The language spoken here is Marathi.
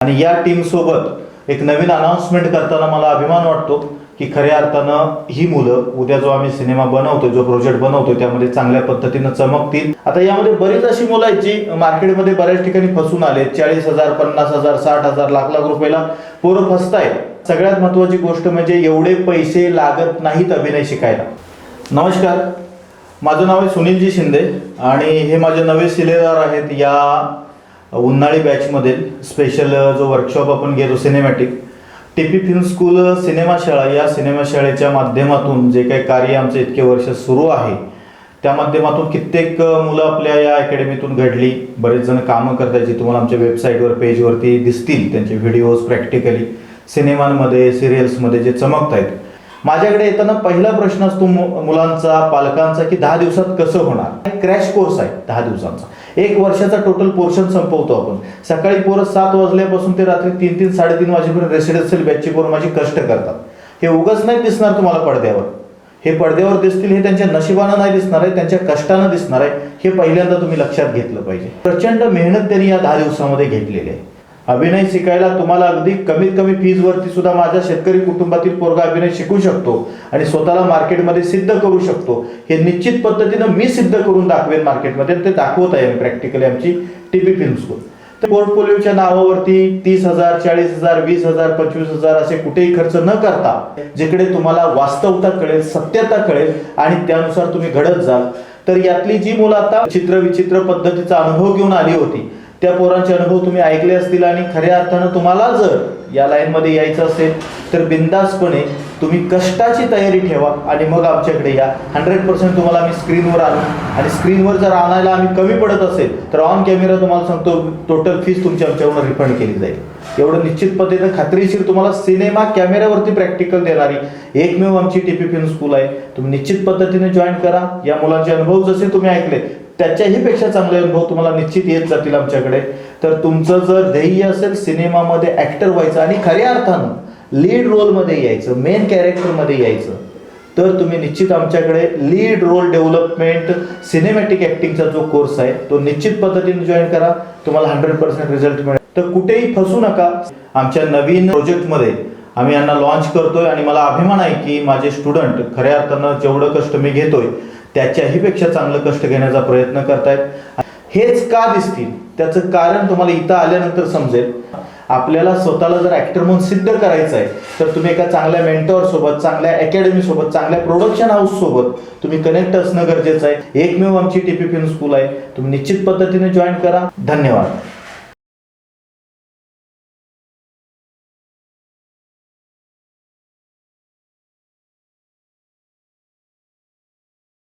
आणि या टीम सोबत एक नवीन अनाउन्समेंट करताना मला अभिमान वाटतो की खऱ्या अर्थानं ही मुलं उद्या जो आम्ही सिनेमा बनवतोय, जो प्रोजेक्ट बनवतोय त्यामध्ये चांगल्या पद्धतीनं चमकतील. आता यामध्ये बरीच अशी मुलं आहेत जी मार्केटमध्ये बऱ्याच ठिकाणी फसून आले. 40,000, 50,000, 60,000, लाख लाख रुपयाला पोरं फसतायत. सगळ्यात महत्वाची गोष्ट म्हणजे एवढे पैसे लागत नाहीत अभिनय शिकायला. नमस्कार, माझं नाव आहे सुनीलजी शिंदे आणि हे माझे नवे शिलेदार आहेत या उन्हाळी बॅचमधील. स्पेशल जो वर्कशॉप आपण घेतो cinematic TP film school cinema शाळा, या सिनेमा शाळेच्या माध्यमातून जे काही कार्य आमचे इतके वर्ष सुरू आहे त्या माध्यमातून कित्येक मुलं आपल्या या अकॅडमीतून घडली. बरेच जण कामं करतात जे तुम्हाला आमच्या वेबसाईटवर पेजवरती दिसतील. त्यांचे व्हिडिओज प्रॅक्टिकली सिनेमांमध्ये सिरियल्समध्ये जे चमकत आहेत. माझ्याकडे येताना पहिला प्रश्न असतो मुलांचा, पालकांचा की 10 दिवसात कसं होणार. क्रॅश कोर्स आहे 10 दिवसांचा. 1 वर्षाचा टोटल पोर्शन संपवतो आपण. सकाळी पोरं 7 वाजल्यापासून ते रात्री 3-3, 3:30 वाजेपर्यंत रेसिडेन्शियल बॅचची पोरं माझी कष्ट करतात. हे उगाच नाही दिसणार तुम्हाला पडद्यावर. हे पडद्यावर दिसतील हे त्यांच्या नशिबानं नाही दिसणार आहे, त्यांच्या कष्टानं दिसणार आहे. हे पहिल्यांदा तुम्ही लक्षात घेतलं पाहिजे. प्रचंड मेहनत त्यांनी या 10 दिवसामध्ये घेतलेली आहे. अभिनय शिकायला तुम्हाला अगदी कमीत कमी फीज वरती सुद्धा माझ्या शेतकरी कुटुंबातील पोरगा अभिनय शिकू शकतो आणि स्वतःला मार्केटमध्ये सिद्ध करू शकतो. हे निश्चित पद्धतीनं मी सिद्ध करून दाखवेन मार्केटमध्ये. ते दाखवत आहे प्रॅक्टिकली आमची टीपी फिल्म स्कूल. तर पोर्टफोलिओच्या नावावरती 30,000, 40,000, 20,000, 25,000 असे कुठेही खर्च न करता जिकडे तुम्हाला वास्तवता कळेल, सत्यता कळेल आणि त्यानुसार तुम्ही घडत जाल. तर यातली जी मुलं आता चित्रविचित्र पद्धतीचा अनुभव घेऊन आली होती त्या पोरांचे अनुभव तुम्ही ऐकले असतील आणि खऱ्या अर्थानं तुम्हाला जर या लाईनमध्ये यायचं असेल तर बिंदासपणे तुम्ही कष्टाची तयारी ठेवा आणि मग आमच्याकडे या. 100% तुम्हाला आम्ही स्क्रीनवर आणू आणि स्क्रीनवर जर आणायला आम्ही कमी पडत असेल तर ऑन कॅमेरा तुम्हाला सांगतो टोटल फीस तुमची आमच्याकडून रिफंड केली जाईल. एवढं निश्चित पद्धतीनं खात्रीशीर तुम्हाला सिनेमा कॅमेऱ्यावरती प्रॅक्टिकल देणारी एकमेव आमची टीपी फिल्म स्कूल आहे. तुम्ही निश्चित पद्धतीने जॉईन करा. या मुलांचे अनुभव जसे तुम्ही ऐकले त्याच्याही पेक्षा चांगले अनुभव तुम्हाला निश्चित येत जातील आमच्याकडे. तर तुमचं जर ध्येय असेल सिनेमामध्ये ऍक्टर व्हायचं आणि खऱ्या अर्थानं लीड रोलमध्ये यायचं, मेन कॅरेक्टरमध्ये यायचं, तर तुम्ही निश्चित आमच्याकडे लीड रोल डेव्हलपमेंट सिनेमॅटिक ऍक्टिंगचा जो कोर्स आहे तो निश्चित पद्धतीने जॉईन करा. तुम्हाला 100% रिझल्ट मिळेल. तर कुठेही फसू नका. आमच्या नवीन प्रोजेक्टमध्ये आम्ही यांना लॉन्च करतोय आणि मला अभिमान आहे की माझे स्टुडंट खऱ्या अर्थानं जेवढं कष्ट मी घेतोय त्याच्याही पेक्षा चांगलं कष्ट घेण्याचा प्रयत्न करतायत. हेच का दिसतील त्याचं कारण तुम्हाला इथं आल्यानंतर समजेल. आपल्याला स्वतःला जर ऍक्टर म्हणून सिद्ध करायचं आहे तर तुम्ही एका चांगल्या मेंटॉर सोबत, चांगल्या अकॅडमी सोबत, चांगल्या प्रोडक्शन हाऊस सोबत तुम्ही कनेक्ट असणं गरजेचं आहे. एकमेव आमची टीपी फिल्म स्कूल आहे. तुम्ही निश्चित पद्धतीने जॉईन करा. धन्यवाद.